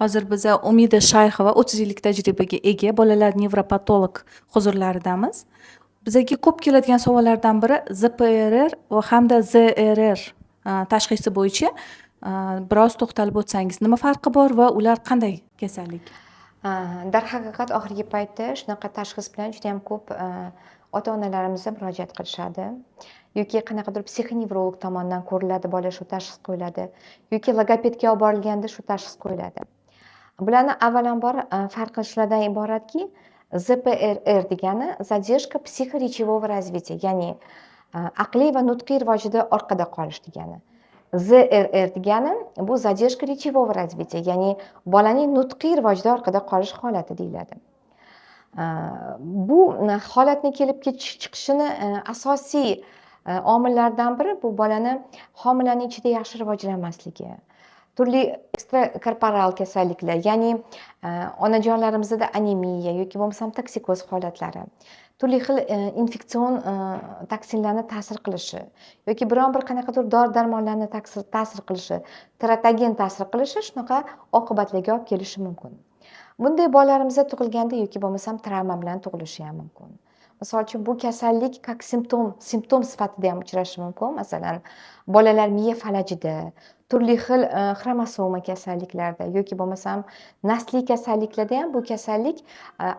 Hozir biza Umida Shayxova 30 yillik tajribaga ega bolalar nevropatolog huzurlaridamiz. Bizaga ko'p keladigan savollardan biri ZPRR va hamda ZRR tashxisi bo'yicha biroz to'xtalib o'tsangiz, nima farqi bor va ular qanday kasallik? Darhaqiqat oxirgi paytda shunaqa tashxis bilan juda ham ko'p ota-onalarimiz murojaat qilishadi. Yoki qanaqadir psixonevrolog tomonidan ko'riladi, bola shu tashxis qo'yiladi. Yoki logopedga olib borilganda shu tashxis qo'yiladi. Bularni avvalambor farq qilishlaridan iboratki, ZPRR degani задержка психоречевого развития, ya'ni aqliy va nutqiy rivojida orqada qolish degani. ZRR degani bu задержка речевого развития, ya'ni bolaning nutqiy rivojida orqada qolish holati deyiladi. Bu holatni kelib chiqishini asosiy omillardan biri bu bolani homilaning ichida yaxshi rivojlanmasligi, turli ekstrakorporal kasalliklar, ya'ni onajonlarimizda anemiya yoki bo'lmasam toksikoz holatlari, turli xil infeksion toksinlarni ta'sir qilishi yoki biron bir qanaqadir dori-darmonlarni ta'sir qilishi, teratogen ta'sir qilishi shunaqa oqibatlarga olib kelishi mumkin. Bunday bolalarimizda tug'ilganda yoki bo'lmasam travma bilan tug'ilishi ham mumkin. Misol uchun bu kasallik как simptom sifatida ham uchrashi mumkin. Masalan, bolalar miya falajida, turli xil xromosoma kasalliklarda yoki bo'lmasam nasliy kasalliklarda ham bu kasallik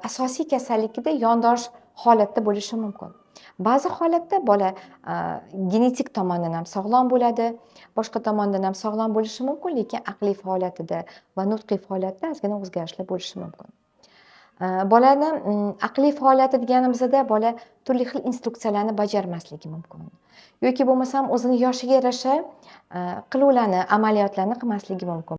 asosiy kasallikda yondosh holatda bo'lishi mumkin. Ba'zi holatda bola genetik tomondan ham sog'lom bo'ladi, boshqa tomondan ham sog'lom bo'lishi mumkin, lekin aqliy faoliyatida va nutqiy faoliyatda ozgina o'zgarishlar bo'lishi mumkin. Bolani aqliy faoliyati deganimizda bola turli xil instruksiyalarni bajarmasligi mumkin. Yoki bo'lmasam o'zini yoshiga yarasha qiluvlarni, amaliyotlarni qilmasligi mumkin.